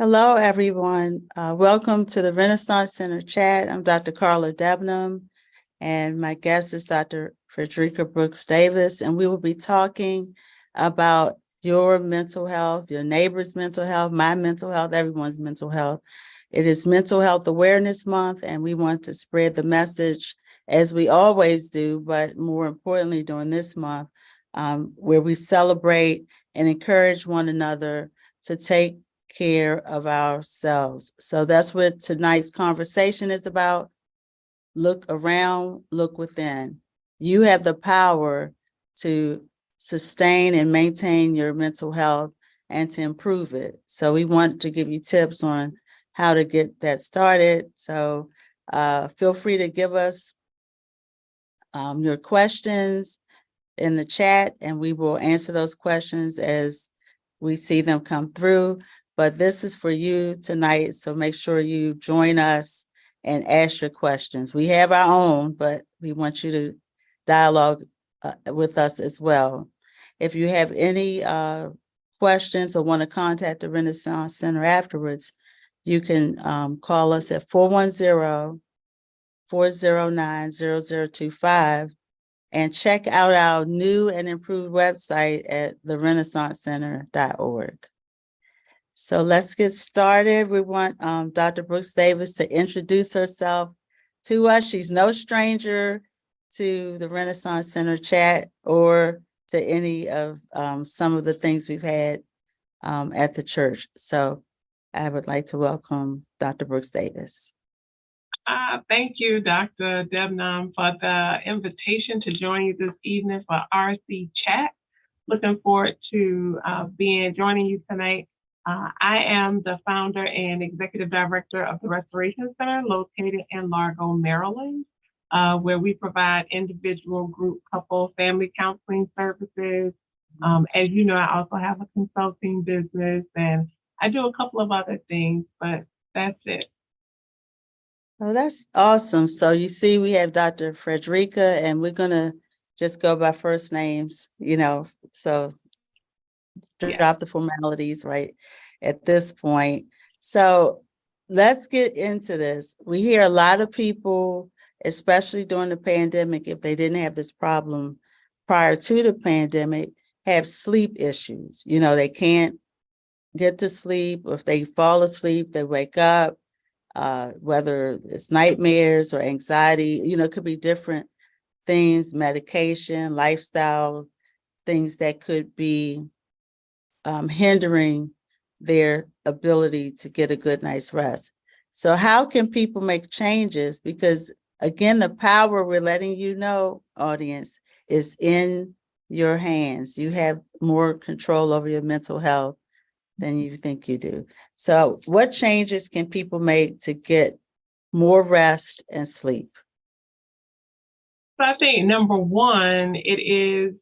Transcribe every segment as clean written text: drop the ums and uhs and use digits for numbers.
Hello, everyone. Welcome to the Renaissance Center chat. I'm Dr. Carla Debnam, and my guest is Dr. Frederica Brooks Davis, and we will be talking about your mental health, your neighbor's mental health, my mental health, everyone's mental health. It is Mental Health Awareness Month, and we want to spread the message as we always do, but more importantly during this month, where we celebrate and encourage one another to take care of ourselves. So that's what tonight's conversation is about. Look around, look within. You have the power to sustain and maintain your mental health and to improve it. So we want to give you tips on how to get that started. So feel free to give us your questions in the chat, and we will answer those questions as we see them come through. But this is for you tonight, so make sure you join us and ask your questions. We have our own, but we want you to dialogue with us as well. If you have any questions or want to contact the Renaissance Center afterwards, you can call us at 410-409-0025 and check out our new and improved website at therenaissancecenter.org. So let's get started. We want Dr. Brooks Davis to introduce herself to us. She's no stranger to the Renaissance Center chat or to any of some of the things we've had at the church. So I would like to welcome Dr. Brooks Davis. Thank you, Dr. Debnam, for the invitation to join you this evening for RC Chat. Looking forward to joining you tonight. I am the founder and executive director of the Restoration Center located in Largo, Maryland, where we provide individual, group, couple, family counseling services. As you know, I also have a consulting business and I do a couple of other things, but that's it. Oh, that's awesome. So you see, we have Dr. Frederica, and we're going to just go by first names, so drop the formalities right at this point. So let's get into this. We hear a lot of people, especially during the pandemic, if they didn't have this problem prior to the pandemic, have sleep issues. They can't get to sleep. If they fall asleep, they wake up. Whether it's nightmares or anxiety, it could be different things, medication, lifestyle, things that could be hindering their ability to get a good night's rest. So how can people make changes? Because again, the power, we're letting you know, audience, is in your hands. You have more control over your mental health than you think you do. So what changes can people make to get more rest and sleep? So I think number one, it is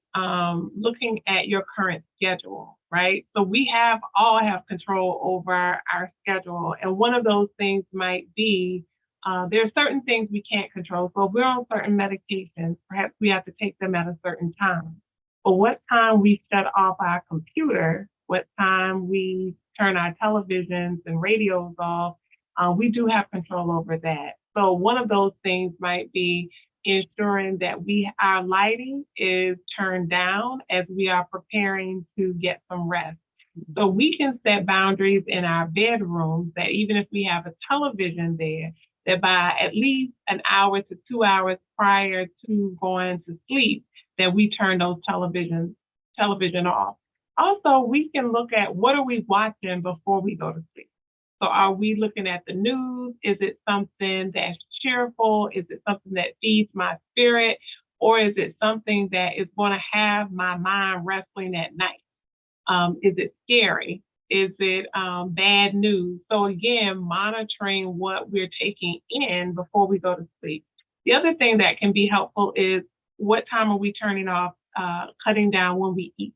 looking at your current schedule, right? So we all have control over our schedule. And one of those things might be, there are certain things we can't control. So if we're on certain medications, perhaps we have to take them at a certain time. But what time we shut off our computer, what time we turn our televisions and radios off, we do have control over that. So one of those things might be ensuring that our lighting is turned down as we are preparing to get some rest. So we can set boundaries in our bedrooms that even if we have a television there, that by at least an hour to 2 hours prior to going to sleep, that we turn those television off. Also, we can look at what are we watching before we go to sleep. So are we looking at the news? Is it something that's cheerful? Is it something that feeds my spirit? Or is it something that is going to have my mind wrestling at night? Is it scary? Is it bad news? So again, monitoring what we're taking in before we go to sleep. The other thing that can be helpful is what time are we turning off, cutting down when we eat?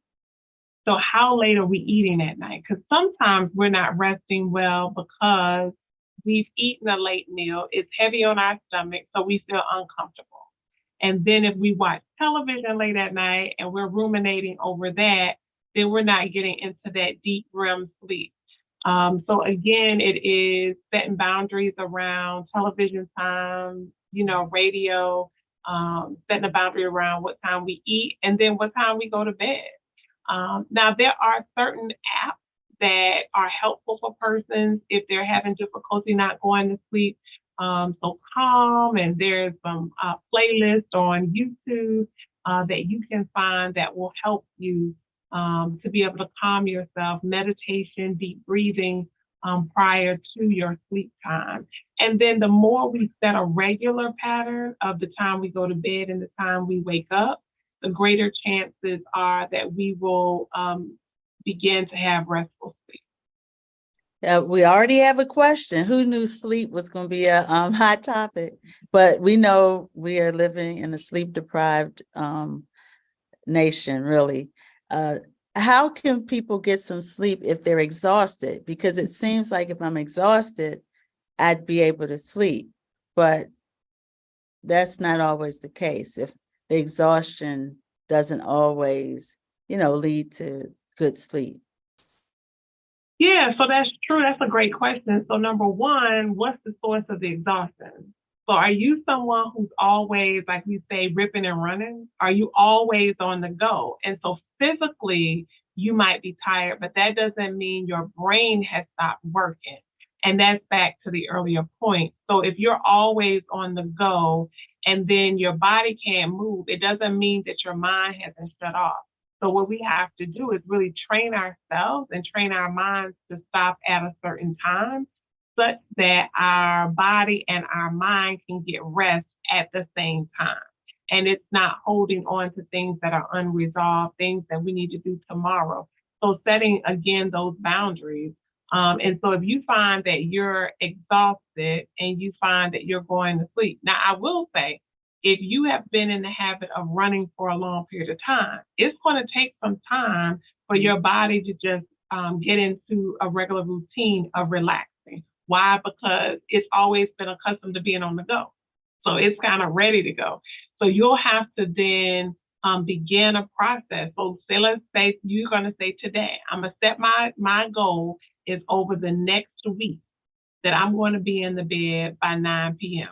So how late are we eating at night? Because sometimes we're not resting well because we've eaten a late meal. It's heavy on our stomach, so we feel uncomfortable. And then if we watch television late at night and we're ruminating over that, then we're not getting into that deep REM sleep. So again, it is setting boundaries around television time, radio, setting a boundary around what time we eat and then what time we go to bed. Now, there are certain apps that are helpful for persons if they're having difficulty not going to sleep. So Calm, and there's some playlists on YouTube that you can find that will help you to be able to calm yourself, meditation, deep breathing prior to your sleep time. And then the more we set a regular pattern of the time we go to bed and the time we wake up, the greater chances are that we will begin to have restful sleep. We already have a question. Who knew sleep was going to be a hot topic? But we know we are living in a sleep deprived nation, really. How can people get some sleep if they're exhausted? Because it seems like if I'm exhausted, I'd be able to sleep, but that's not always the case. If the exhaustion doesn't always, lead to good sleep. Yeah, so that's true. That's a great question. So number one, what's the source of the exhaustion? So are you someone who's always, like we say, ripping and running? Are you always on the go? And so physically, you might be tired, but that doesn't mean your brain has stopped working. And that's back to the earlier point. So if you're always on the go and then your body can't move, it doesn't mean that your mind hasn't shut off. So what we have to do is really train ourselves and train our minds to stop at a certain time such that our body and our mind can get rest at the same time. And it's not holding on to things that are unresolved, things that we need to do tomorrow. So setting, again, those boundaries. And so if you find that you're exhausted and you find that you're going to sleep, now I will say, if you have been in the habit of running for a long period of time, it's going to take some time for your body to just get into a regular routine of relaxing. Why? Because it's always been accustomed to being on the go. So it's kind of ready to go. So you'll have to then begin a process. So let's say you're going to say today, I'm going to set my goal is over the next week that I'm going to be in the bed by 9 p.m.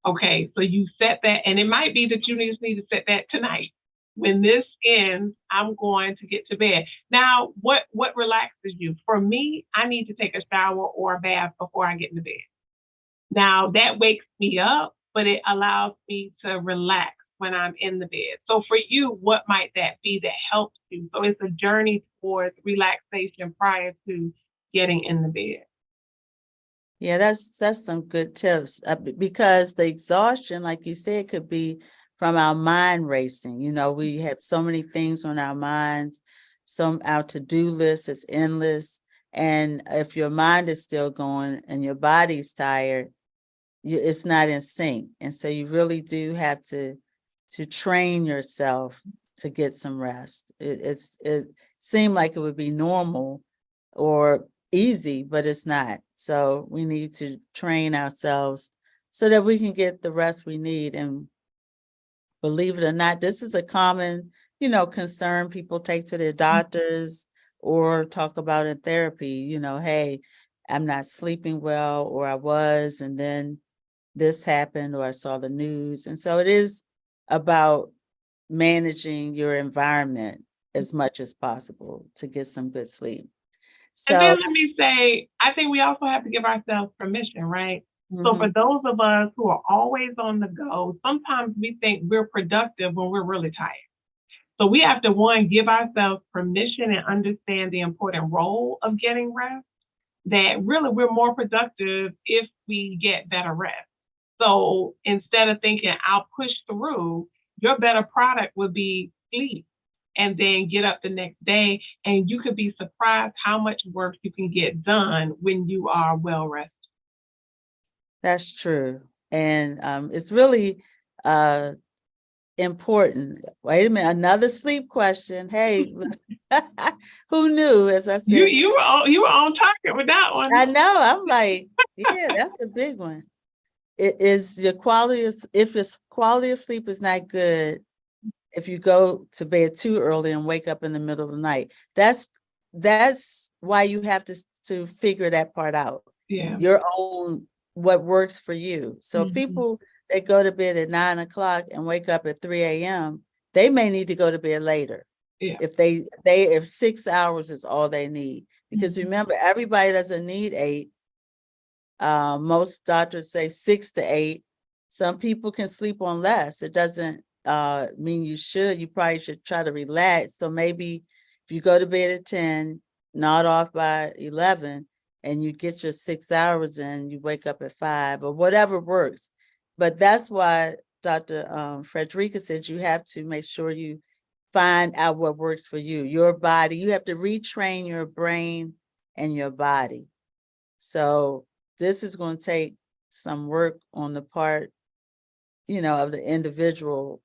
Okay, so you set that, and it might be that you just need to set that tonight. When this ends, I'm going to get to bed. Now, what relaxes you? For me, I need to take a shower or a bath before I get into bed. Now, that wakes me up, but it allows me to relax when I'm in the bed. So for you, what might that be that helps you? So it's a journey towards relaxation prior to getting in the bed. Yeah, that's some good tips because the exhaustion, like you said, could be from our mind racing. We have so many things on our minds, our to-do list is endless. And if your mind is still going and your body's tired, it's not in sync. And so you really do have to train yourself to get some rest. It seemed like it would be normal or easy, but it's not. So we need to train ourselves so that we can get the rest we need. And believe it or not, this is a common, concern people take to their doctors or talk about in therapy. Hey, I'm not sleeping well, or I was, and then this happened, or I saw the news. And so it is about managing your environment as much as possible to get some good sleep. And So, then let me say, I think we also have to give ourselves permission, right? So for those of us who are always on the go, sometimes we think we're productive when we're really tired. So we have to, one, give ourselves permission and understand the important role of getting rest, that really we're more productive if we get better rest. So instead of thinking, I'll push through, your better product would be sleep and then get up the next day. And you could be surprised how much work you can get done when you are well rested. That's true. And it's really important. Wait a minute, another sleep question. Hey, who knew? As I said, you were on target with that one. I know. I'm like, yeah, that's a big one. If your quality of sleep is not good, if you go to bed too early and wake up in the middle of the night, that's that's why you have to figure that part out. Yeah. Your own, what works for you. So people that go to bed at 9 o'clock and wake up at 3 a.m., they may need to go to bed later. Yeah. If 6 hours is all they need. Because remember, everybody doesn't need 8. Most doctors say 6 to 8. Some people can sleep on less. It doesn't mean you should. You probably should try to relax. So maybe if you go to bed at 10, nod off by 11, and you get your 6 hours in, you wake up at 5 or whatever works. But that's why Dr. Frederica said you have to make sure you find out what works for you, your body. You have to retrain your brain and your body. So this is going to take some work on the part, of the individual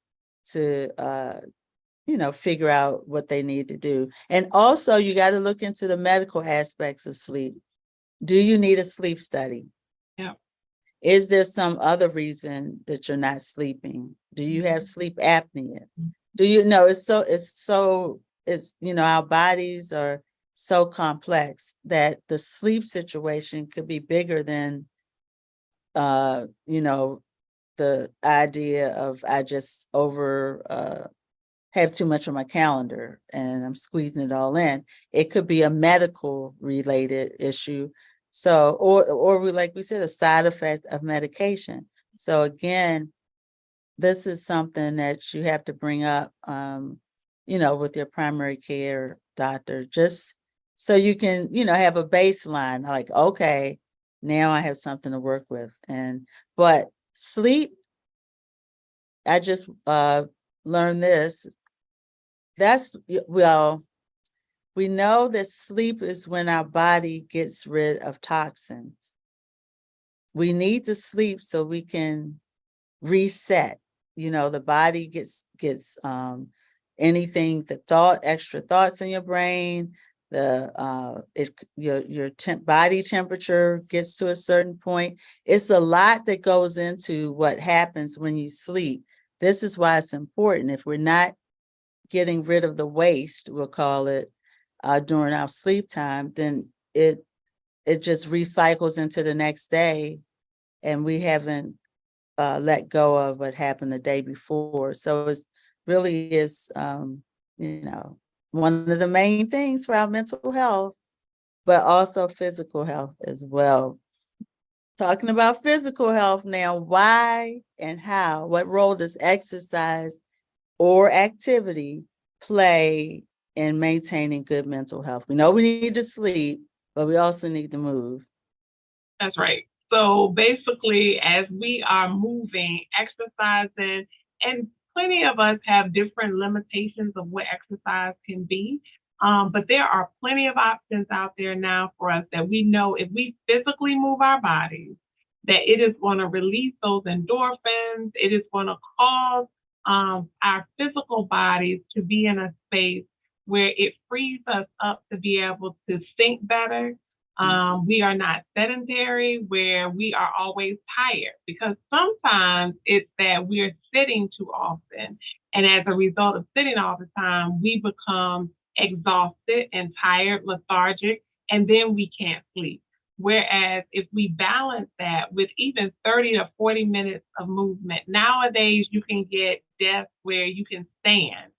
to, figure out what they need to do. And also you got to look into the medical aspects of sleep. Do you need a sleep study? Yeah. Is there some other reason that you're not sleeping? Do you have sleep apnea? Do you know our bodies are so complex that the sleep situation could be bigger than the idea of I just have too much on my calendar and I'm squeezing it all in. It could be a medical related issue. So, or like we said, a side effect of medication. So again, this is something that you have to bring up, with your primary care doctor, just so you can, have a baseline, like, okay, now I have something to work with. But sleep, I just learned this. We know that sleep is when our body gets rid of toxins. We need to sleep so we can reset. The body gets anything, extra thoughts in your brain, your body temperature gets to a certain point. It's a lot that goes into what happens when you sleep. This is why it's important. If we're not getting rid of the waste, we'll call it, during our sleep time, then it just recycles into the next day, and we haven't let go of what happened the day before. So it really is, one of the main things for our mental health, but also physical health as well. Talking about physical health now, why and how, what role does exercise or activity play in maintaining good mental health? We know we need to sleep, but we also need to move. That's right. So basically, as we are moving, exercising, and plenty of us have different limitations of what exercise can be. But there are plenty of options out there now for us that we know if we physically move our bodies, that it is going to release those endorphins. It is going to cause our physical bodies to be in a space where it frees us up to be able to think better. We are not sedentary, where we are always tired, because sometimes it's that we're sitting too often. And as a result of sitting all the time, we become exhausted and tired, lethargic, and then we can't sleep. Whereas if we balance that with even 30 to 40 minutes of movement, nowadays you can get desks where you can stand.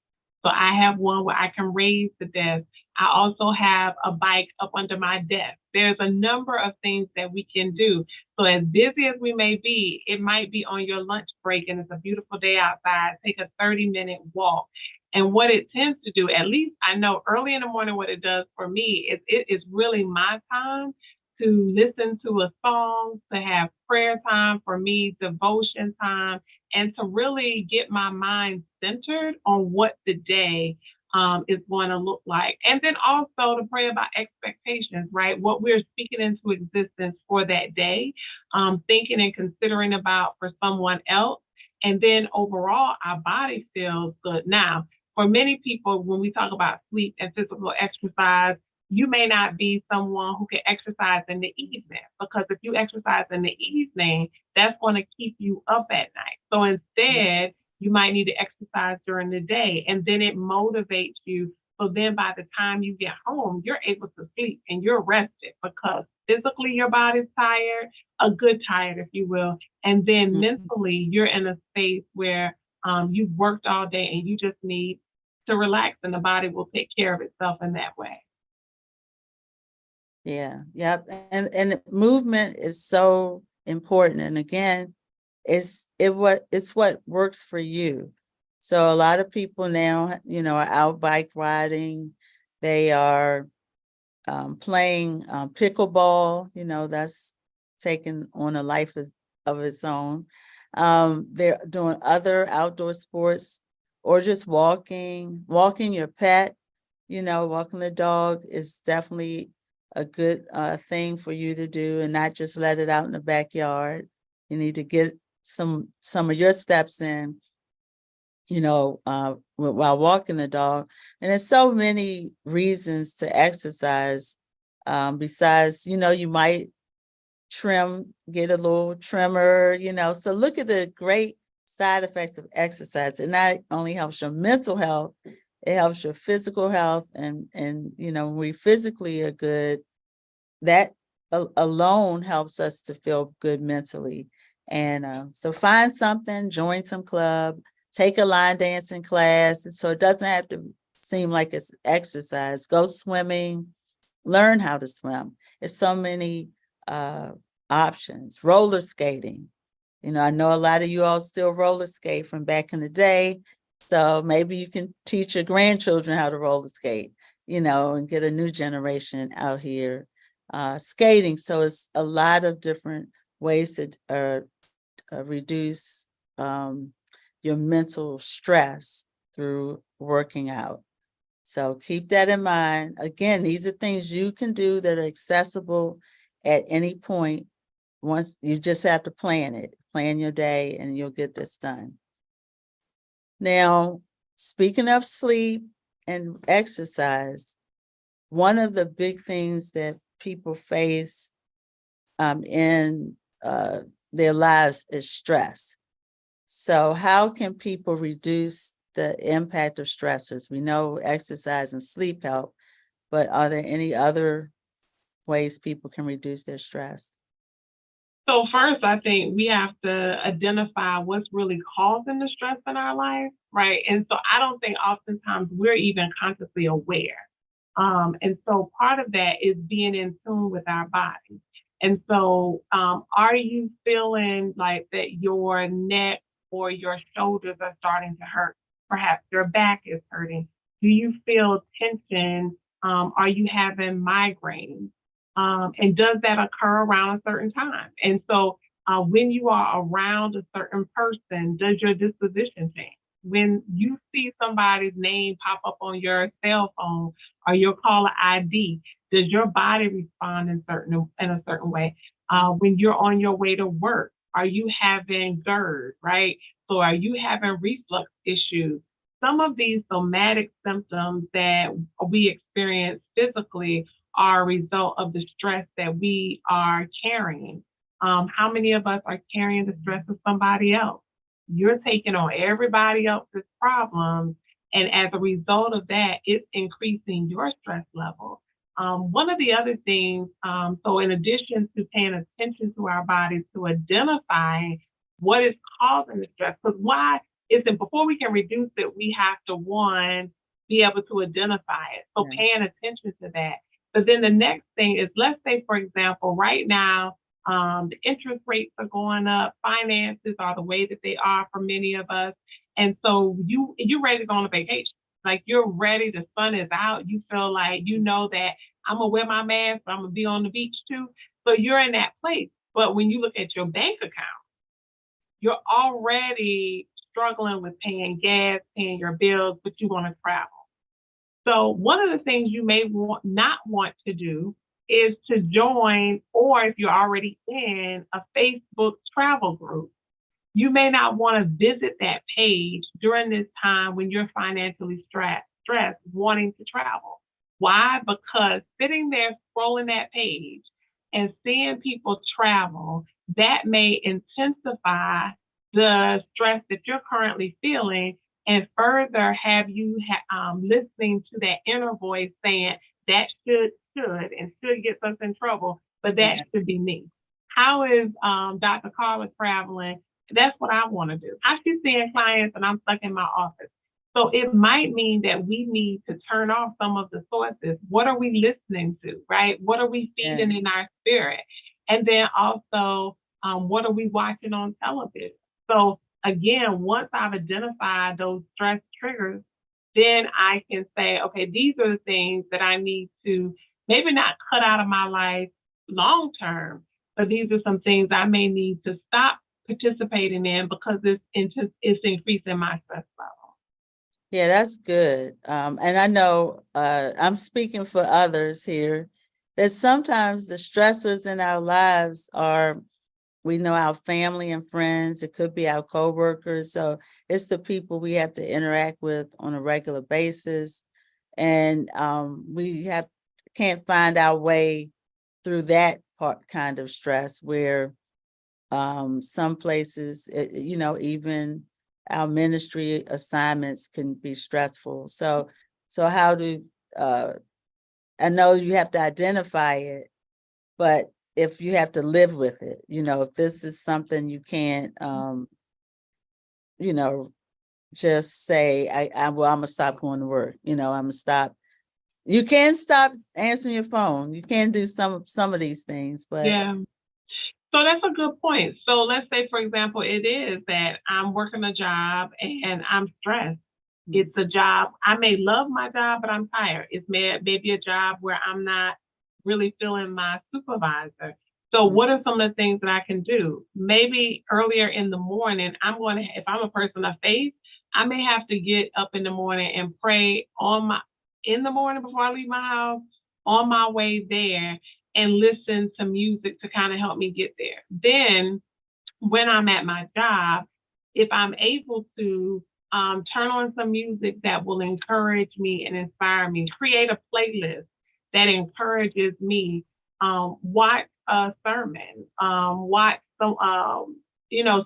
So I have one where I can raise the desk. I also have a bike up under my desk. There's a number of things that we can do. So as busy as we may be, it might be on your lunch break and it's a beautiful day outside. Take a 30-minute walk. And what it tends to do, at least I know early in the morning, what it does for me is it is really my time to listen to a song, to have prayer time for me, devotion time, and to really get my mind centered on what the day is going to look like. And then also to pray about expectations, right? What we're speaking into existence for that day, thinking and considering about for someone else. And then overall, our body feels good. Now, for many people, when we talk about sleep and physical exercise, you may not be someone who can exercise in the evening, because if you exercise in the evening, that's going to keep you up at night. So instead, you might need to exercise during the day, and then it motivates you So then by the time you get home, you're able to sleep and you're rested because physically your body's tired, a good tired, if you will. And then Mhm. mentally, you're in a space where you've worked all day and you just need to relax, and the body will take care of itself in that way. Yeah, yep. And movement is so important. And again, it's what works for you. So a lot of people now, are out bike riding. They are playing pickleball. That's taken on a life of its own. They're doing other outdoor sports or just walking your pet. Walking the dog is definitely a good thing for you to do, and not just let it out in the backyard. You need to get some of your steps in, while walking the dog. And there's so many reasons to exercise. Besides, you might get a little trimmer, So look at the great side effects of exercise. It not only helps your mental health, it helps your physical health. And when we physically are good, that alone helps us to feel good mentally. And so find something, join some club, take a line dancing class. So it doesn't have to seem like it's exercise. Go swimming, learn how to swim. There's so many uh, options. Roller skating. I know a lot of you all still roller skate from back in the day. So maybe you can teach your grandchildren how to roller skate, and get a new generation out here skating. So it's a lot of different ways to reduce your mental stress through working out. So keep that in mind. Again, these are things you can do that are accessible at any point. Once you just have to plan your day, and you'll get this done. Now, speaking of sleep and exercise, one of the big things that people face in their lives is stress. So how can people reduce the impact of stressors? We know exercise and sleep help, but are there any other ways people can reduce their stress? So first, I think we have to identify what's really causing the stress in our life, right? And so I don't think oftentimes we're even consciously aware. And so part of that is being in tune with our body. And so, are you feeling like that your neck or your shoulders are starting to hurt? Perhaps your back is hurting. Do you feel tension? Are you having migraines? And does that occur around a certain time? And so, when you are around a certain person, does your disposition change? When you see somebody's name pop up on your cell phone or your caller ID, does your body respond in a certain way? When you're on your way to work, are you having GERD, right? So are you having reflux issues? Some of these somatic symptoms that we experience physically are a result of the stress that we are carrying. How many of us are carrying the stress of somebody else? You're taking on everybody else's problems, and as a result of that, it's increasing your stress level. One of the other things, so in addition to paying attention to our bodies, to identifying what is causing the stress, because why isn't, before we can reduce it, we have to, one, be able to identify it. So Yeah. paying attention to that. But then the next thing is, let's say, for example, right now, the interest rates are going up, finances are the way that they are for many of us. And so you're ready to go on a vacation. Like you're ready, the sun is out. You feel like you know that I'm gonna wear my mask, but I'm gonna be on the beach too. So you're in that place. But when you look at your bank account, you're already struggling with paying gas, paying your bills, but you want to travel. So one of the things you may not want to do is to join, or if you're already in a Facebook travel group, you may not want to visit that page during this time when you're financially stressed, wanting to travel. Why? Because sitting there scrolling that page and seeing people travel, that may intensify the stress that you're currently feeling, and further have you listening to that inner voice saying that and should gets us in trouble, but that should be Yes. me. How is Dr. Carla traveling? That's what I want to do. I keep seeing clients and I'm stuck in my office. So it might mean that we need to turn off some of the sources. What are we listening to, right? What are we feeding Yes. in our spirit? And then also, what are we watching on television? So again, once I've identified those stress triggers, then I can say, okay, these are the things that I need to maybe not cut out of my life long term, but these are some things I may need to stop participating in because it's increasing my stress level. Yeah, that's good. And I know I'm speaking for others here that sometimes the stressors in our lives are, we know, our family and friends. It could be our coworkers. So it's the people we have to interact with on a regular basis. And we can't find our way through that kind of stress where some places, even our ministry assignments can be stressful. So how do, I know you have to identify it, but if you have to live with it, if this is something you can't, you know, just say, I'm gonna stop going to work, I'm gonna stop. You can stop answering your phone. You can do some of these things, but Yeah. So that's a good point. So let's say, for example, it is that I'm working a job and I'm stressed. It's a job. I may love my job, but I'm tired. It's maybe a job where I'm not really feeling my supervisor. So mm, what are some of the things that I can do? Maybe earlier in the morning, if I'm a person of faith, I may have to get up in the morning and pray in the morning before I leave my house, on my way there, and listen to music to kind of help me get there. Then when I'm at my job, if I'm able to turn on some music that will encourage me and inspire me, create a playlist that encourages me, watch a sermon, watch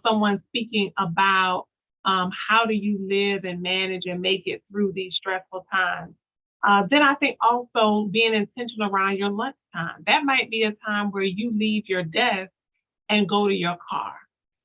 someone speaking about how do you live and manage and make it through these stressful times. Then I think also being intentional around your lunchtime. That might be a time where you leave your desk and go to your car.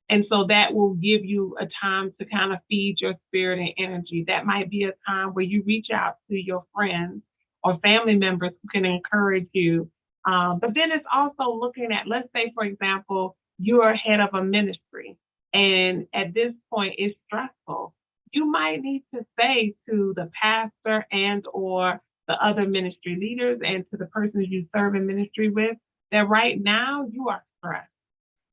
And so that will give you a time to kind of feed your spirit and energy. That might be a time where you reach out to your friends or family members who can encourage you. But then it's also looking at, let's say, for example, you are head of a ministry, and at this point it's stressful. You might need to say to the pastor and or the other ministry leaders and to the persons you serve in ministry with that right now you are stressed.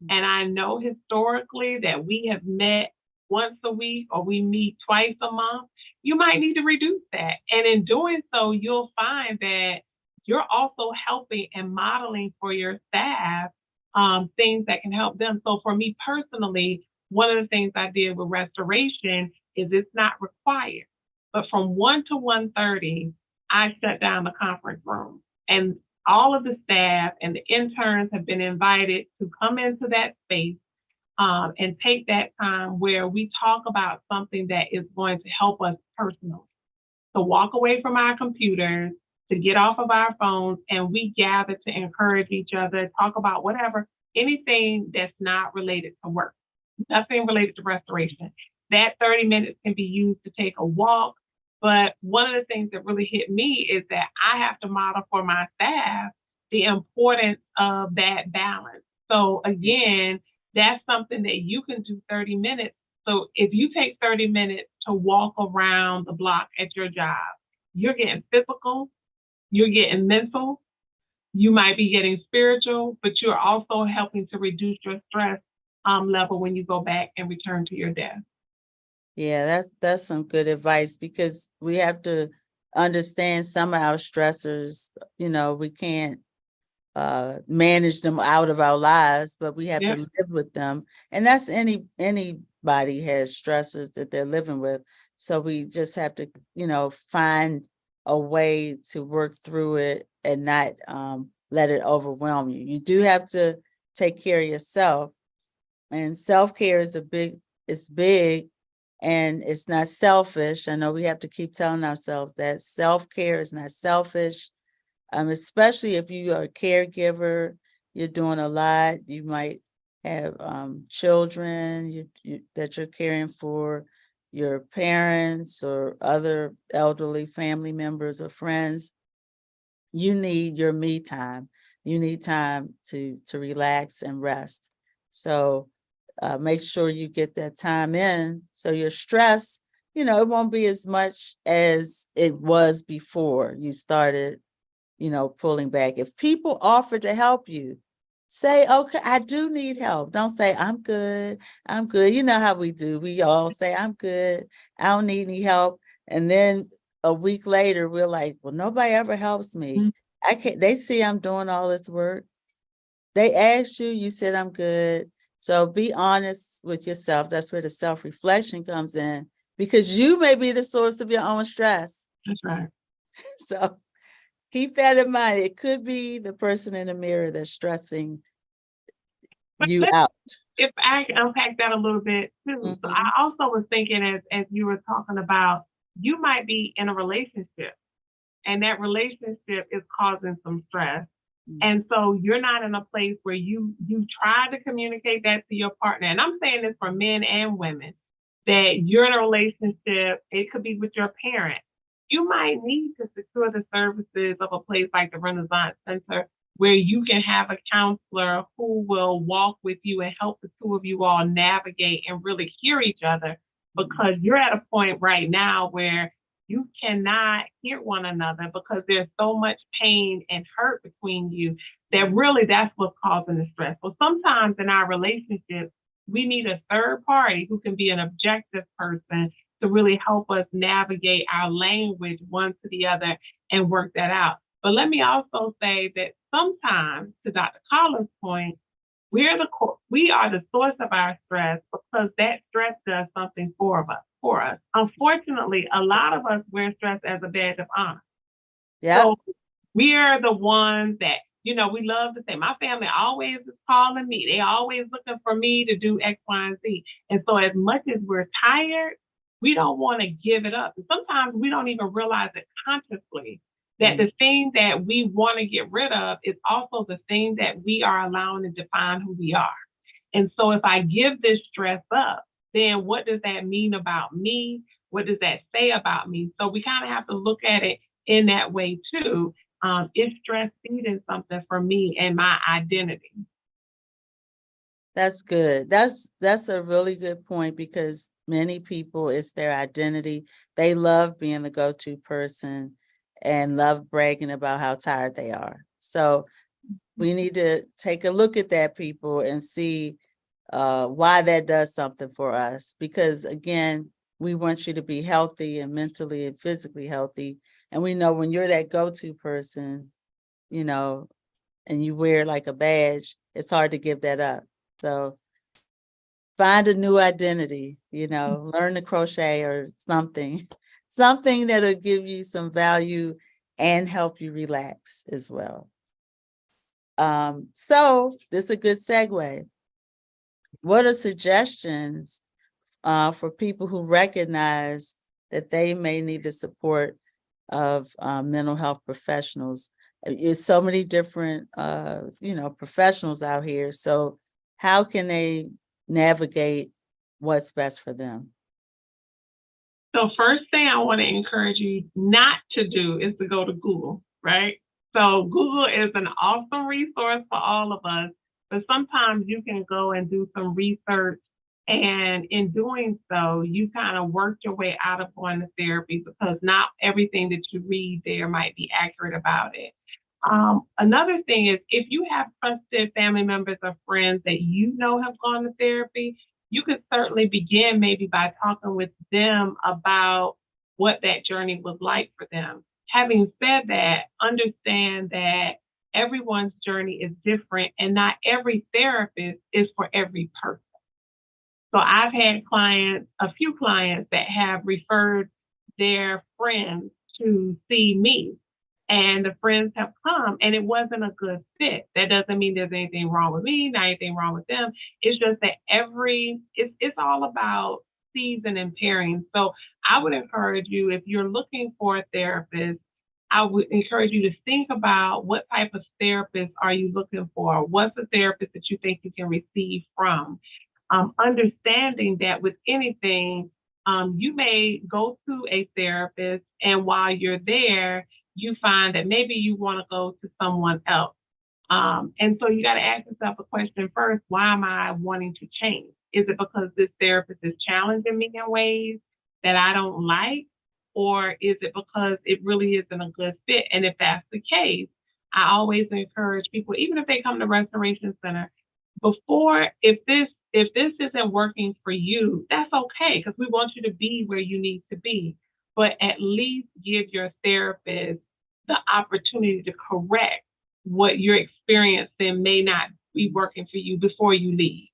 And I know historically that we have met once a week or we meet twice a month. You might need to reduce that. And in doing so, you'll find that you're also helping and modeling for your staff things that can help them. So for me personally, one of the things I did with restoration is it's not required. But from 1 to 1:30, I shut down the conference room. And all of the staff and the interns have been invited to come into that space and take that time where we talk about something that is going to help us personally. To walk away from our computers, to get off of our phones, and we gather to encourage each other, talk about whatever, anything that's not related to work, nothing related to restoration. That 30 minutes can be used to take a walk. But one of the things that really hit me is that I have to model for my staff the importance of that balance. So again, that's something that you can do 30 minutes. So if you take 30 minutes to walk around the block at your job, you're getting physical, you're getting mental, you might be getting spiritual, but you're also helping to reduce your stress level when you go back and return to your desk. yeah, that's some good advice, because we have to understand some of our stressors. We can't manage them out of our lives, but we have to Yeah. live with them. And that's anybody has stressors that they're living with. So we just have to, find a way to work through it and not let it overwhelm you. You do have to take care of yourself, and self-care is big, and it's not selfish. I know we have to keep telling ourselves that self-care is not selfish, especially if you are a caregiver, you're doing a lot. You might have children that you're caring for, your parents or other elderly family members or friends. You need your me time. You need time to relax and rest. So make sure you get that time in so your stress, it won't be as much as it was before you started, pulling back. If people offer to help you, say, okay, I do need help. Don't say, I'm good. I'm good. You know how we do. We all say, I'm good. I don't need any help. And then a week later, we're like, well, nobody ever helps me. I can't, they see I'm doing all this work. They asked you, you said, I'm good. So be honest with yourself. That's where the self-reflection comes in, because you may be the source of your own stress. That's right. So keep that in mind. It could be the person in the mirror that's stressing you out. If I unpack that a little bit too. So I also was thinking as you were talking about, you might be in a relationship and that relationship is causing some stress. And so you're not in a place where you try to communicate that to your partner. And I'm saying this for men and women, that you're in a relationship, it could be with your parent. You might need to secure the services of a place like the Renaissance Center where you can have a counselor who will walk with you and help the two of you all navigate and really hear each other, because you're at a point right now where you cannot hear one another because there's so much pain and hurt between you that really that's what's causing the stress. So sometimes in our relationships, we need a third party who can be an objective person to really help us navigate our language one to the other and work that out. But let me also say that sometimes, to Dr. Carla's point, we are the source of our stress because that stress does something for us. Unfortunately, a lot of us wear stress as a badge of honor. Yeah. So we are the ones that, we love to say, my family always is calling me. They always looking for me to do X, Y, and Z. And so as much as we're tired, we don't want to give it up. And sometimes we don't even realize it consciously that the thing that we want to get rid of is also the thing that we are allowing to define who we are. And so if I give this stress up, then what does that mean about me? What does that say about me? So we kind of have to look at it in that way too. Is stress feeding something for me and my identity? That's good. That's a really good point, because many people, it's their identity. They love being the go-to person and love bragging about how tired they are. So we need to take a look at that, people, and see why that does something for us. Because again, we want you to be healthy and mentally and physically healthy. And we know when you're that go-to person, and you wear like a badge, it's hard to give that up. So find a new identity, learn to crochet or something that'll give you some value and help you relax as well. So this is a good segue. What are suggestions for people who recognize that they may need the support of mental health professionals? There's so many different, professionals out here. So how can they navigate what's best for them? So first thing I want to encourage you not to do is to go to Google, right? So Google is an awesome resource for all of us, but sometimes you can go and do some research, and in doing so, you kind of work your way out of going to therapy because not everything that you read there might be accurate about it. Another thing is, if you have trusted family members or friends that have gone to therapy, you could certainly begin maybe by talking with them about what that journey was like for them. Having said that, understand that everyone's journey is different and not every therapist is for every person. So I've had a few clients that have referred their friends to see me, and the friends have come and it wasn't a good fit. That doesn't mean there's anything wrong with me, not anything wrong with them. It's just that it's all about season and pairing. So I would encourage you, if you're looking for a therapist, I would encourage you to think about what type of therapist are you looking for? What's the therapist that you think you can receive from? Understanding that with anything, you may go to a therapist, and while you're there, you find that maybe you want to go to someone else. And so you got to ask yourself a question first: why am I wanting to change? Is it because this therapist is challenging me in ways that I don't like? Or is it because it really isn't a good fit? And if that's the case, I always encourage people, even if they come to Restoration Center, before, if this isn't working for you, that's okay, because we want you to be where you need to be. But at least give your therapist the opportunity to correct what you're experiencing may not be working for you before you leave.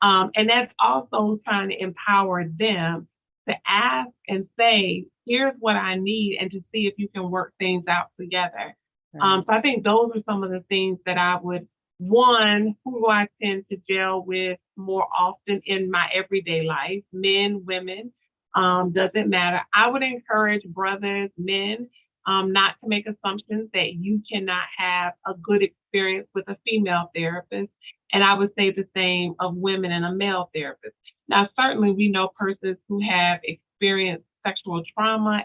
And that's also trying to empower them to ask and say, here's what I need, and to see if you can work things out together. Right. So I think those are some of the things that I would, one, who do I tend to gel with more often in my everyday life, men, women, doesn't matter. I would encourage brothers, men, not to make assumptions that you cannot have a good experience with a female therapist. And I would say the same of women and a male therapist. Now, certainly we know persons who have experienced sexual trauma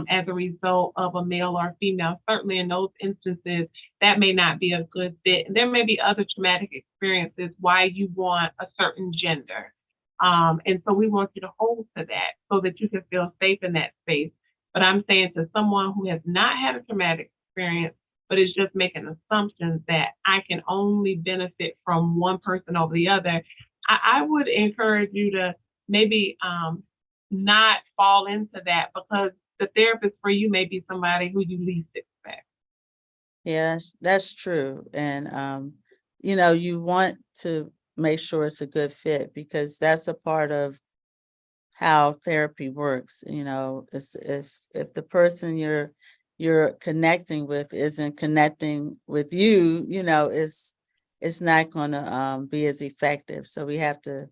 as a result of a male or female. Certainly in those instances, that may not be a good fit. And there may be other traumatic experiences why you want a certain gender. And so we want you to hold to that so that you can feel safe in that space. But I'm saying to someone who has not had a traumatic experience, but is just making assumptions that I can only benefit from one person over the other, I would encourage you to maybe not fall into that, because the therapist for you may be somebody who you least expect. Yeah, that's true. And you want to make sure it's a good fit, because that's a part of how therapy works. It's if the person you're connecting with isn't connecting with you, it's not going to be as effective. So we have to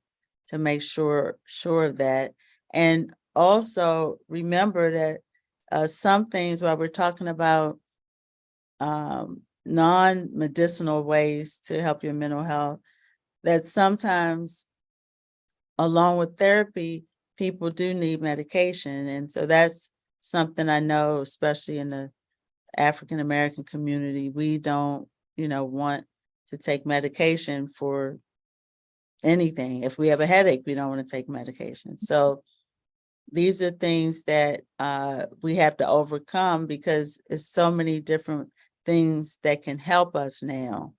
make sure of that. And also remember that some things, while we're talking about non-medicinal ways to help your mental health, that sometimes along with therapy, people do need medication. And so that's something I know, especially in the African American community, we don't, want to take medication for anything. If we have a headache, we don't want to take medication. So these are things that we have to overcome, because it's so many different things that can help us now,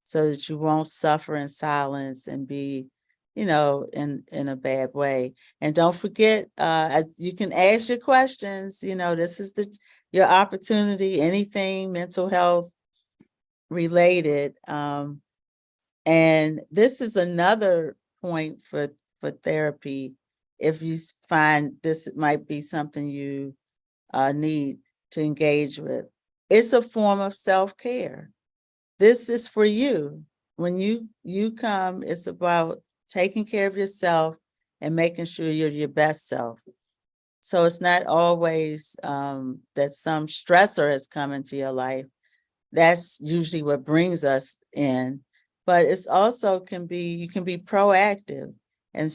so that you won't suffer in silence and be, in a bad way. And don't forget, you can ask your questions. This is your opportunity, anything mental health related. And this is another point for therapy. If you find this might be something you need to engage with, it's a form of self-care. This is for you. When you come, it's about taking care of yourself and making sure you're your best self. So it's not always that some stressor has come into your life. That's usually what brings us in. But it's also you can be proactive and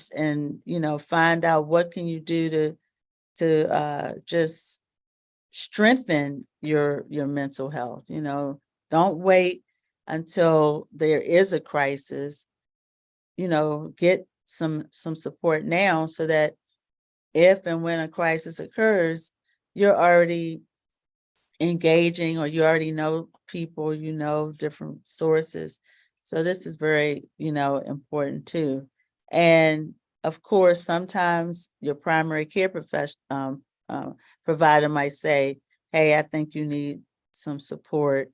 find out what can you do to just strengthen your mental health. Don't wait until there is a crisis. Get some support now, so that if and when a crisis occurs, you're already engaging, or you already know people, different sources. So this is very, important too. And of course, sometimes your primary care provider might say, hey, I think you need some support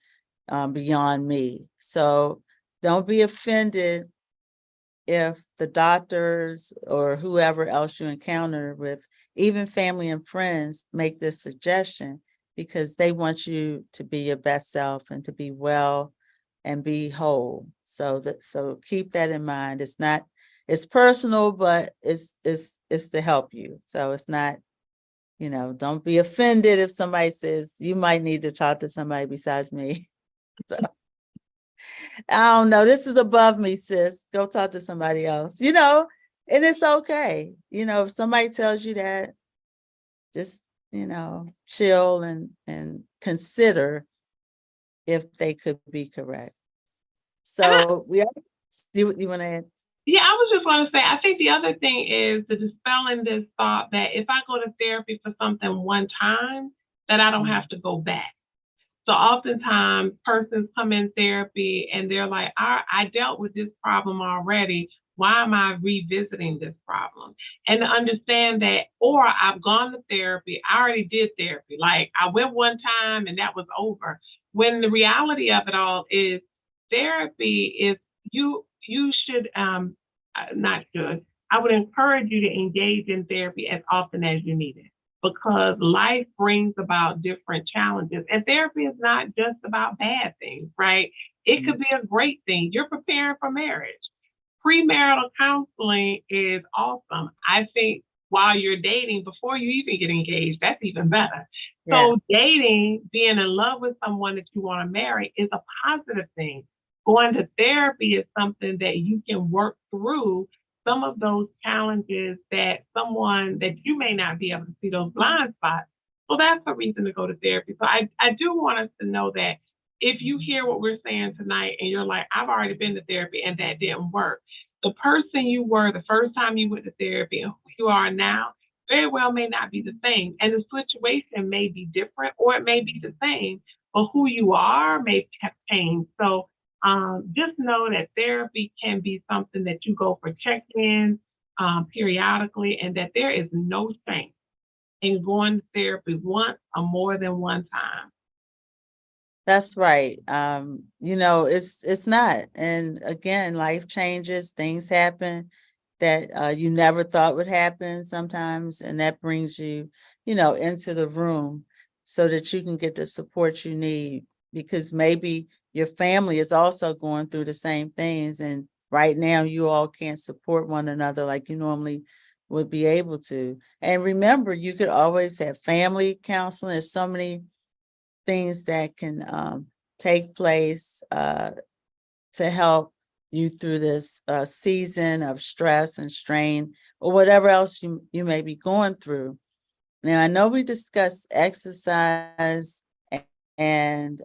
beyond me. So don't be offended if the doctors or whoever else you encounter with, even family and friends, make this suggestion, because they want you to be your best self and to be well and be whole. So keep that in mind. it's personal, but it's to help you. So it's not, don't be offended if somebody says you might need to talk to somebody besides me. So I don't know. This is above me, sis. Go talk to somebody else, and it's okay. If somebody tells you that, just, chill and consider if they could be correct. And So you want to add? yeah, I was just going to say, I think the other thing is the dispelling this thought that if I go to therapy for something one time, that I don't have to go back. So oftentimes persons come in therapy and they're like, I dealt with this problem already. Why am I revisiting this problem? And to understand that, or I've gone to therapy, I already did therapy. Like I went one time and that was over. When the reality of it all is therapy is you should not should. I would encourage you to engage in therapy as often as you need it because life brings about different challenges. And therapy is not just about bad things, right? It could be a great thing. You're preparing for marriage. Premarital counseling is awesome. I think while you're dating, before you even get engaged, that's even better. Yeah. So dating, being in love with someone that you want to marry is a positive thing. Going to therapy is something that you can work through some of those challenges that someone that you may not be able to see those blind spots. So that's a reason to go to therapy. So I do want us to know that if you hear what we're saying tonight and you're like, I've already been to therapy and that didn't work, the person you were the first time you went to therapy and who you are now very well may not be the same. And the situation may be different or it may be the same, but who you are may have changed. So just know that therapy can be something that you go for check-ins periodically and that there is no shame in going to therapy once or more than one time. That's right. It's not. And again, life changes, things happen that you never thought would happen sometimes, and that brings you, into the room so that you can get the support you need because maybe your family is also going through the same things and right now you all can't support one another like you normally would be able to. And remember, you could always have family counseling. There's so many things that can take place to help you through this season of stress and strain or whatever else you may be going through. Now, I know we discussed exercise and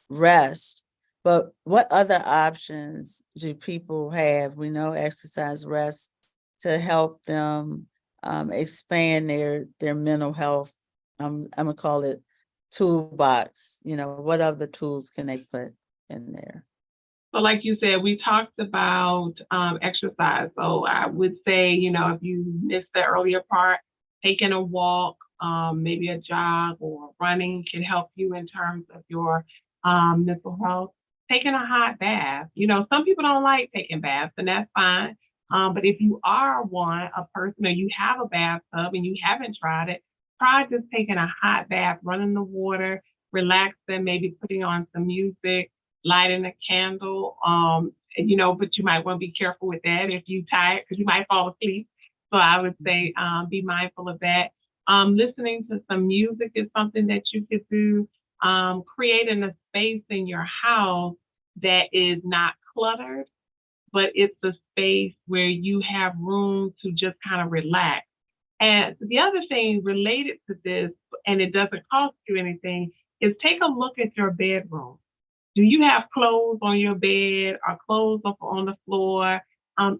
rest, but what other options do people have? We know exercise, rest to help them expand their mental health. I'm gonna call it toolbox. What other tools can they put in there? So, like you said, we talked about exercise. So, I would say, if you missed the earlier part, taking a walk, maybe a jog or running can help you in terms of your mental health. Taking a hot bath. Some people don't like taking baths, and that's fine. But if you are a person, or you have a bathtub and you haven't tried it, try just taking a hot bath, running the water, relaxing, maybe putting on some music, lighting a candle. But you might want to be careful with that if you're tired because you might fall asleep. So I would say be mindful of that. Listening to some music is something that you could do. Creating a space in your house that is not cluttered, but it's a space where you have room to just kind of relax. And the other thing related to this, and it doesn't cost you anything, is take a look at your bedroom. Do you have clothes on your bed or clothes up on the floor?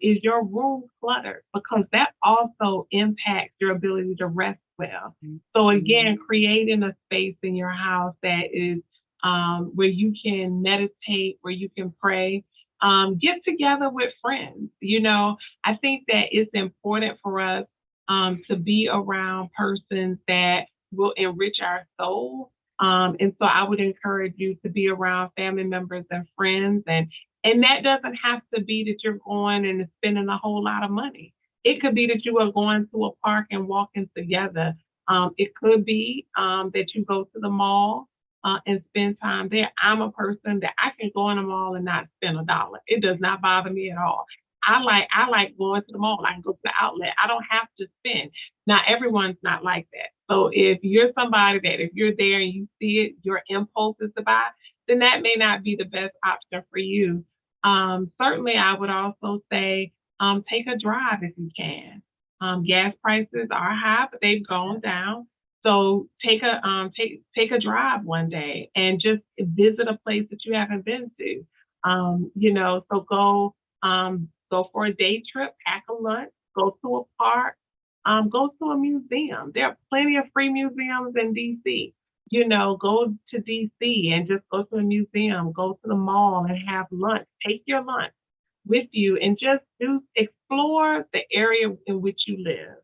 Is your room cluttered? Because that also impacts your ability to rest well. So again, creating a space in your house that is where you can meditate, where you can pray. Get together with friends. I think that it's important for us to be around persons that will enrich our soul. And so I would encourage you to be around family members and friends. And that doesn't have to be that you're going and spending a whole lot of money. It could be that you are going to a park and walking together. It could be that you go to the mall and spend time there. I'm a person that I can go in the mall and not spend $1. It does not bother me at all. I like going to the mall. I can go to the outlet. I don't have to spend. Now everyone's not like that. So if you're somebody that if you're there and you see it, your impulse is to buy, then that may not be the best option for you. Certainly, I would also say take a drive if you can. Gas prices are high, but they've gone down. So take a drive one day and just visit a place that you haven't been to. So go for a day trip, pack a lunch, go to a park, go to a museum. There are plenty of free museums in DC. Go to DC and just go to a museum, go to the mall and have lunch. Take your lunch with you and just do explore the area in which you live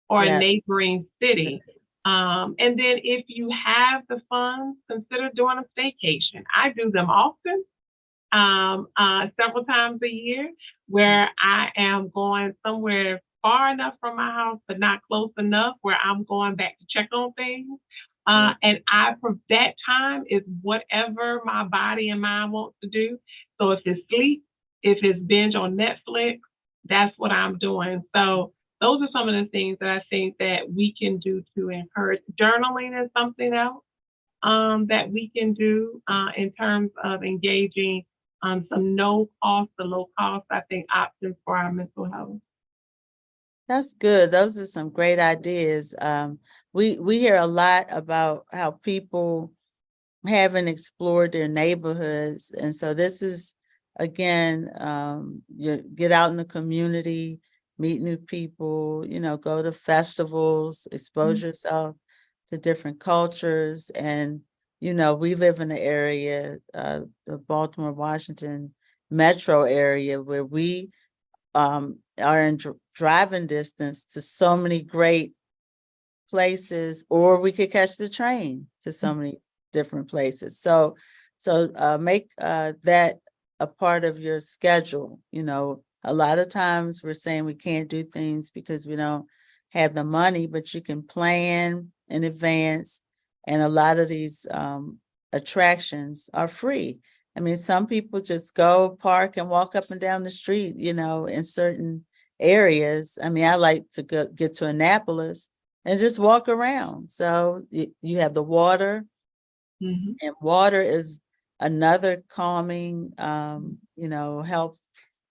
or a Yes. neighboring Yes. city. And then if you have the funds, consider doing a staycation. I do them often, several times a year, where I am going somewhere far enough from my house, but not close enough, where I'm going back to check on things. And that time is whatever my body and mind wants to do. So if it's sleep, if it's binge on Netflix, that's what I'm doing. So those are some of the things that I think that we can do to encourage. Journaling is something else that we can do in terms of engaging some no cost to low cost, I think, options for our mental health. That's good. Those are some great ideas. We hear a lot about how people haven't explored their neighborhoods, and so this is again, you get out in the community, meet new people, go to festivals, expose yourself to different cultures, and we live in the area, the Baltimore, Washington metro area, where we are in driving distance to so many great places, or we could catch the train to so many different places. So make that a part of your schedule. A lot of times we're saying we can't do things because we don't have the money, but you can plan in advance. And a lot of these attractions are free. I mean, some people just go park and walk up and down the street, in certain areas. I mean, I like to get to Annapolis and just walk around. So you have the water, and water is another calming, help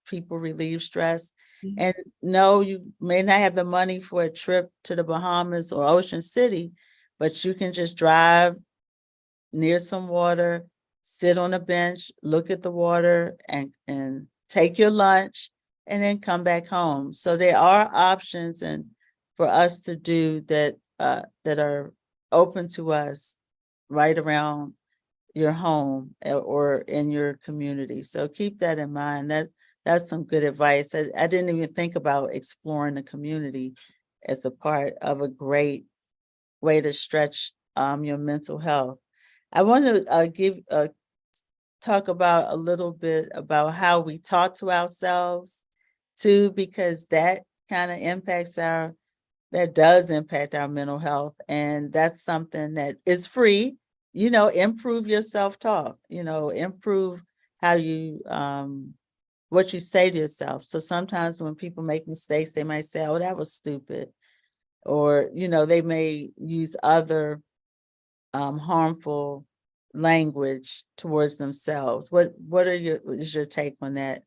people relieve stress. And no, you may not have the money for a trip to the Bahamas or Ocean City, but you can just drive near some water, sit on a bench, look at the water, and take your lunch, and then come back home. So there are options and for us to do that that are open to us right around your home or in your community. So keep that in mind. That's some good advice. I didn't even think about exploring the community as a part of a great way to stretch your mental health. I want to talk about a little bit about how we talk to ourselves too, because that kind of does impact our mental health. And that's something that is free. Improve your self-talk, improve how you, what you say to yourself. So sometimes when people make mistakes, they might say, oh, that was stupid. Or, they may use other harmful language towards themselves. What is your take on that,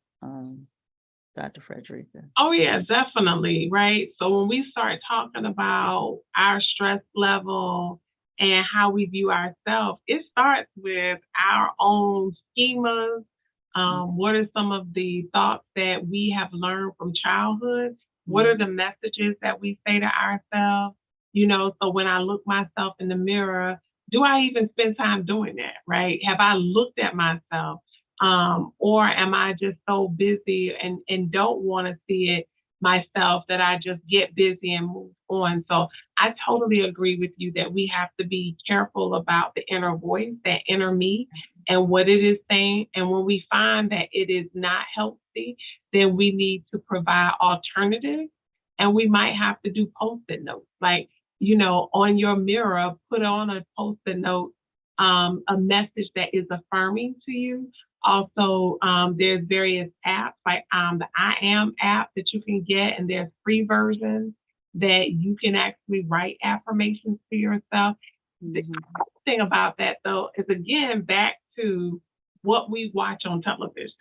Dr. Frederica? Oh, yeah, definitely. Right. So when we start talking about our stress level and how we view ourselves, it starts with our own schemas. What are some of the thoughts that we have learned from childhood? What are the messages that we say to ourselves? So when I look myself in the mirror, do I even spend time doing that? Right? Have I looked at myself? Or am I just so busy and don't want to see it myself that I just get busy and move on? So I totally agree with you that we have to be careful about the inner voice, that inner me, and what it is saying. And when we find that it is not healthy, then we need to provide alternatives. And we might have to do post-it notes, like, on your mirror, put on a post-it note, a message that is affirming to you, Also, there's various apps like the I Am app that you can get, and there's free versions that you can actually write affirmations to yourself. The Mhm. thing about that, though, is again back to what we watch on television.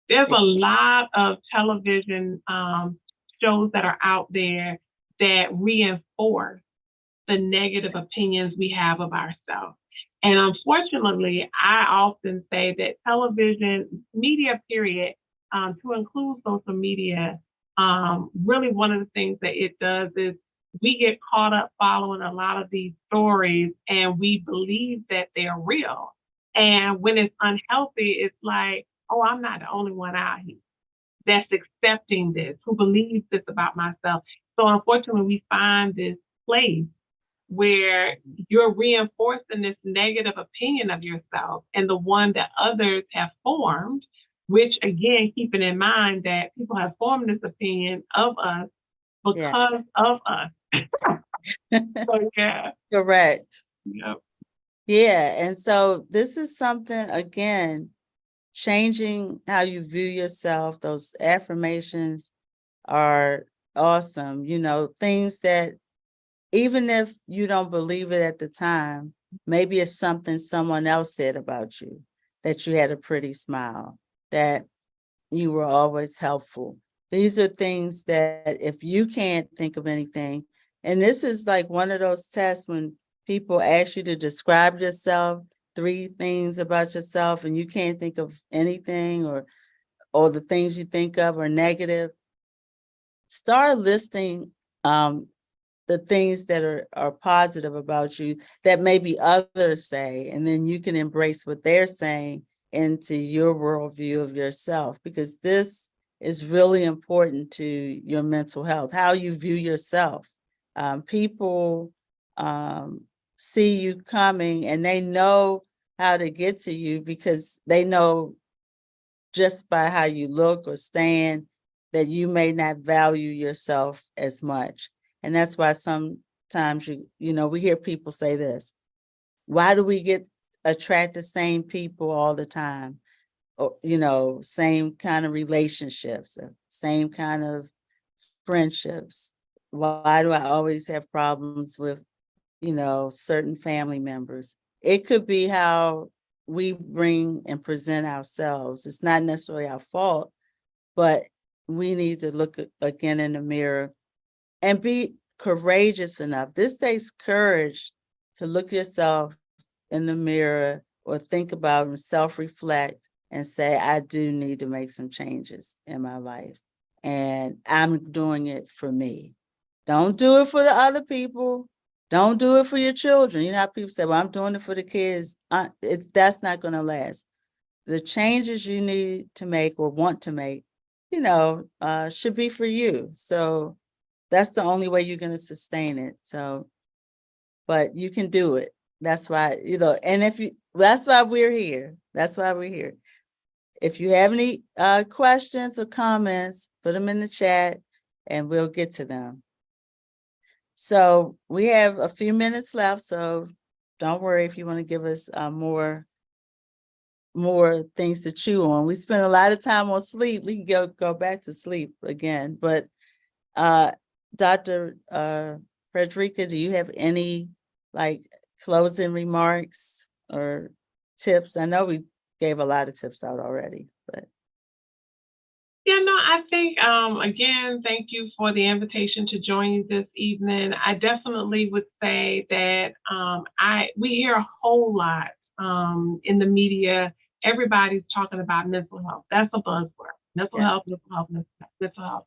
There's a lot of television shows that are out there that reinforce the negative opinions we have of ourselves. And unfortunately, I often say that television, media, period, to include social media, really one of the things that it does is we get caught up following a lot of these stories and we believe that they're real. And when it's unhealthy, it's like, oh, I'm not the only one out here that's accepting this, who believes this about myself. So unfortunately, we find this place where you're reinforcing this negative opinion of yourself and the one that others have formed, which again, keeping in mind that people have formed this opinion of us Yeah. because of us. So yeah. Correct. Yep. Yeah. And so this is something, again, changing how you view yourself. Those affirmations are awesome. Things that even if you don't believe it at the time, maybe it's something someone else said about you, that you had a pretty smile, that you were always helpful. These are things that if you can't think of anything, and this is like one of those tests when people ask you to describe yourself, three things about yourself, and you can't think of anything, or the things you think of are negative. Start listing the things that are positive about you that maybe others say, and then you can embrace what they're saying into your worldview of yourself, because this is really important to your mental health, how you view yourself. People see you coming and they know how to get to you because they know just by how you look or stand that you may not value yourself as much. And that's why sometimes we hear people say this: why do we attract the same people all the time? Or, same kind of relationships, same kind of friendships. Why do I always have problems with, certain family members? It could be how we bring and present ourselves. It's not necessarily our fault, but we need to look again in the mirror and be courageous enough. This takes courage to look yourself in the mirror or think about and self-reflect and say, I do need to make some changes in my life. And I'm doing it for me. Don't do it for the other people. Don't do it for your children. You know how people say, well, I'm doing it for the kids. That's not going to last. The changes you need to make or want to make, should be for you. So that's the only way you're going to sustain it. So, but you can do it. That's why, and that's why we're here. That's why we're here. If you have any questions or comments, put them in the chat and we'll get to them. So we have a few minutes left. So don't worry if you want to give us more things to chew on. We spend a lot of time on sleep. We can go back to sleep again. But Dr. Frederica, do you have any closing remarks or tips? I know we gave a lot of tips out already, but Yeah, no, I think again, thank you for the invitation to join you this evening. I definitely would say that we hear a whole lot in the media. Everybody's talking about mental health. That's a buzzword. Mental yeah, health, mental health, mental health.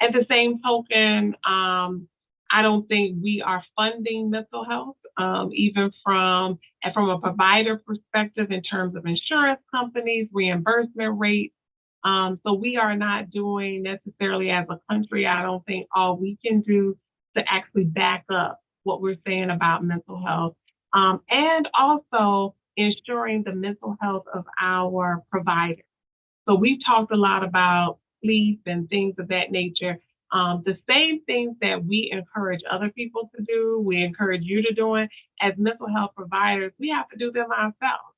At the same token, I don't think we are funding mental health, even from a provider perspective in terms of insurance companies, reimbursement rates. So we are not doing necessarily as a country, I don't think, all we can do to actually back up what we're saying about mental health. And also ensuring the mental health of our providers. So we've talked a lot about sleep and things of that nature. The same things that we encourage other people to do, we encourage you to do it as mental health providers, we have to do them ourselves.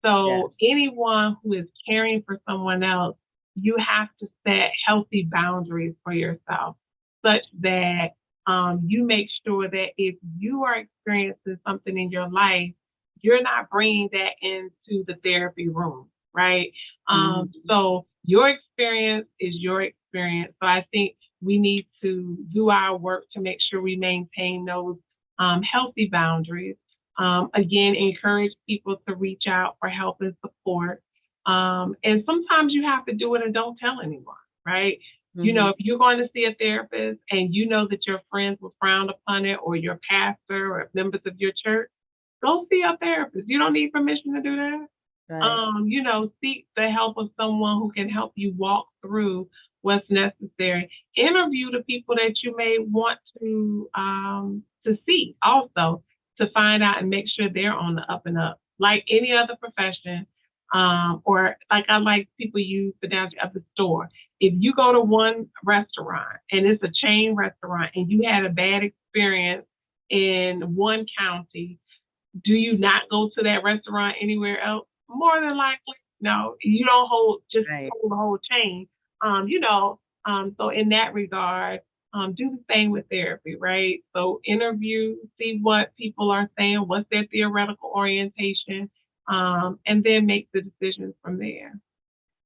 So Yes. anyone who is caring for someone else, you have to set healthy boundaries for yourself such that you make sure that if you are experiencing something in your life, you're not bringing that into the therapy room, right? Mhm. So your experience is your experience. So I think we need to do our work to make sure we maintain those healthy boundaries. Again, encourage people to reach out for help and support. And sometimes you have to do it and don't tell anyone, right? You know, Mhm. if you're going to see a therapist and you know that your friends will frown upon it, or your pastor or members of your church, go see a therapist. You don't need permission to do that. Right. Seek the help of someone who can help you walk through what's necessary. Interview the people that you may want to see also, to find out and make sure they're on the up and up. Like any other profession, or like I like people use the analogy of the store. If you go to one restaurant and it's a chain restaurant and you had a bad experience in one county, do you not go to that restaurant anywhere else? More than likely, no. You don't Right. hold the whole chain. So in that regard, do the same with therapy, right? So interview, see what people are saying, what's their theoretical orientation, and then make the decisions from there.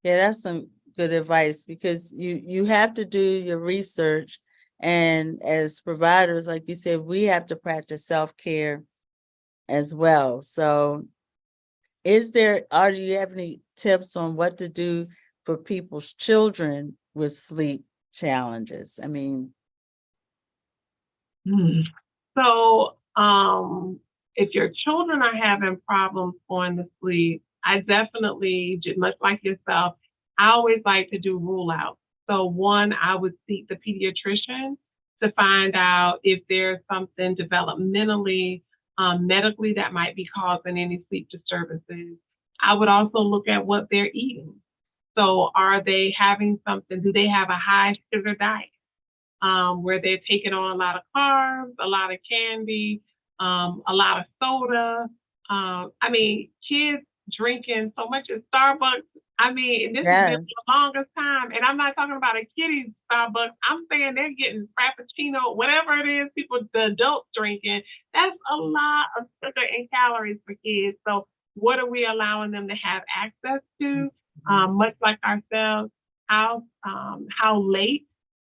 Yeah, that's some good advice because you have to do your research, and as providers, like you said, we have to practice self-care as well. So do you have any tips on what to do for people's children with sleep challenges? I mean, Hmm. So, if your children are having problems going to sleep, I definitely, much like yourself, I always like to do rule out. So, one, I would seek the pediatrician to find out if there's something developmentally, medically that might be causing any sleep disturbances. I would also look at what they're eating. So, are they having something? Do they have a high sugar diet? Where they're taking on a lot of carbs, a lot of candy, a lot of soda. Kids drinking so much at Starbucks. I mean, this has been yes, for the longest time, and I'm not talking about a kiddie Starbucks. I'm saying they're getting Frappuccino, whatever it is, the adults drinking. That's a lot of sugar and calories for kids. So, what are we allowing them to have access to? mhm, Much like ourselves, how late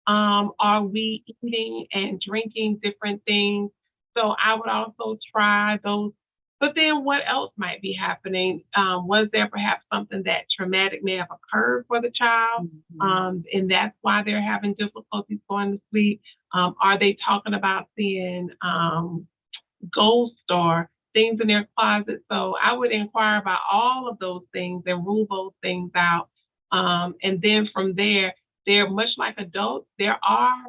are we eating and drinking different things? So I would also try those. But then what else might be happening? Was there perhaps something that traumatic may have occurred for the child? mhm. And that's why they're having difficulties going to sleep. Are they talking about seeing ghosts or things in their closet? So I would inquire about all of those things and rule those things out. And then from there, they're much like adults. There are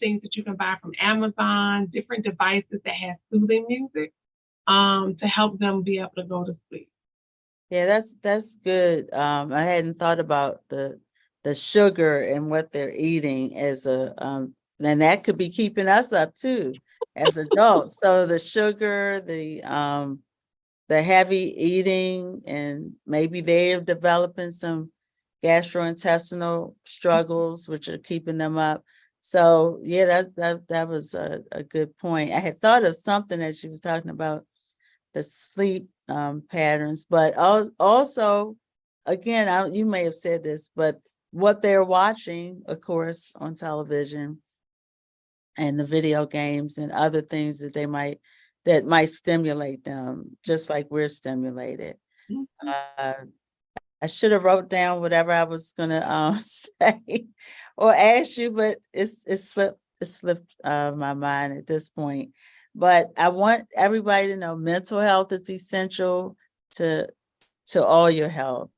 things that you can buy from Amazon, different devices that have soothing music to help them be able to go to sleep. Yeah, that's good. I hadn't thought about the sugar and what they're eating as and that could be keeping us up too as adults. So the sugar, the heavy eating, and maybe they're developing some gastrointestinal struggles, which are keeping them up. So yeah, that was a good point. I had thought of something as you were talking about the sleep patterns, but also, again, you may have said this, but what they're watching, of course, on television and the video games and other things that might stimulate them, just like we're stimulated. Mhm. Uh, I should have wrote down whatever I was gonna say or ask you, but it slipped my mind at this point. But I want everybody to know mental health is essential to all your health,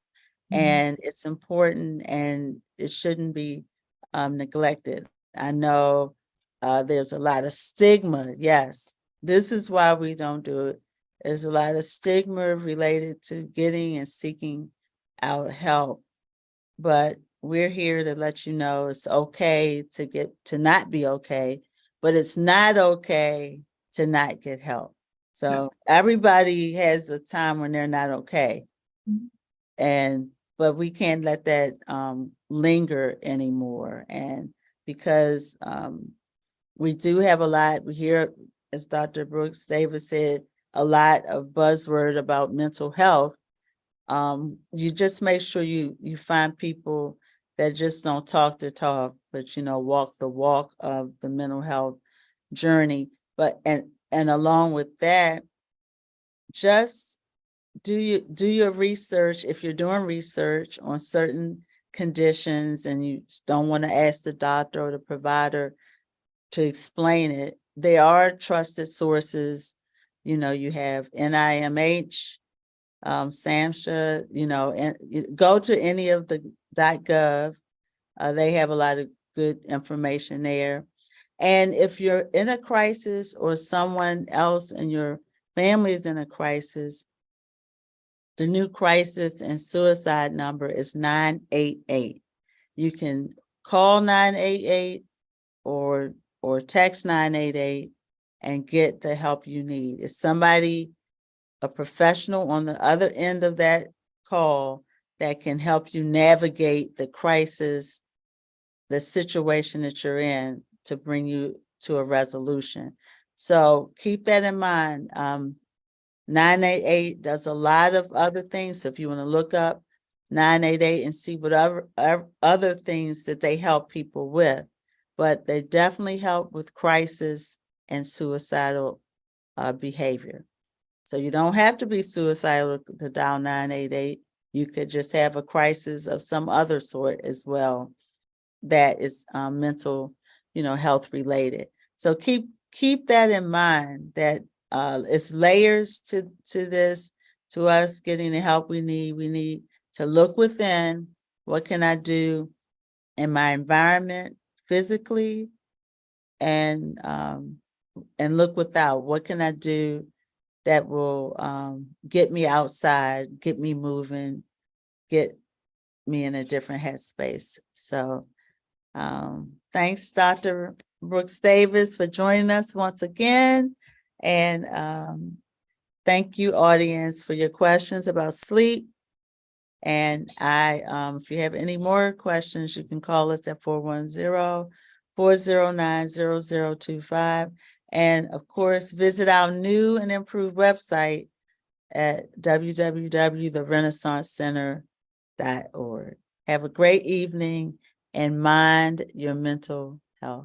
Mhm. and it's important, and it shouldn't be neglected. I know there's a lot of stigma. Yes, this is why we don't do it. There's a lot of stigma related to getting and seeking out help, but we're here to let you know it's okay to not be okay, but it's not okay to not get help. So everybody has a time when they're not okay. Mhm. But we can't let that linger anymore. And because we do have a lot, we hear, as Dr. Brooks Davis said, a lot of buzzword about mental health. You just make sure you find people that just don't talk the talk, but walk the walk of the mental health journey. But and along with that, just do your research. If you're doing research on certain conditions and you don't want to ask the doctor or the provider to explain it, they are trusted sources. You have NIMH, SAMHSA, and go to any of the .gov. They have a lot of good information there. And if you're in a crisis or someone else in your family is in a crisis, the new crisis and suicide number is 988. You can call 988 or text 988 and get the help you need. It's somebody, a professional on the other end of that call that can help you navigate the crisis, the situation that you're in, to bring you to a resolution. So keep that in mind. 988 does a lot of other things. So if you want to look up 988 and see what other things that they help people with, but they definitely help with crisis and suicidal behavior. So you don't have to be suicidal to dial 988. You could just have a crisis of some other sort as well that is mental, health related. So keep that in mind, that it's layers to this, to us getting the help we need. We need to look within. What can I do in my environment physically, and look without. What can I do that will get me outside, get me moving, get me in a different headspace? So thanks, Dr. Brooks Davis, for joining us once again. And thank you, audience, for your questions about sleep. And if you have any more questions, you can call us at 410-409-0025. And of course, visit our new and improved website at www.therenaissancecenter.org. Have a great evening and mind your mental health.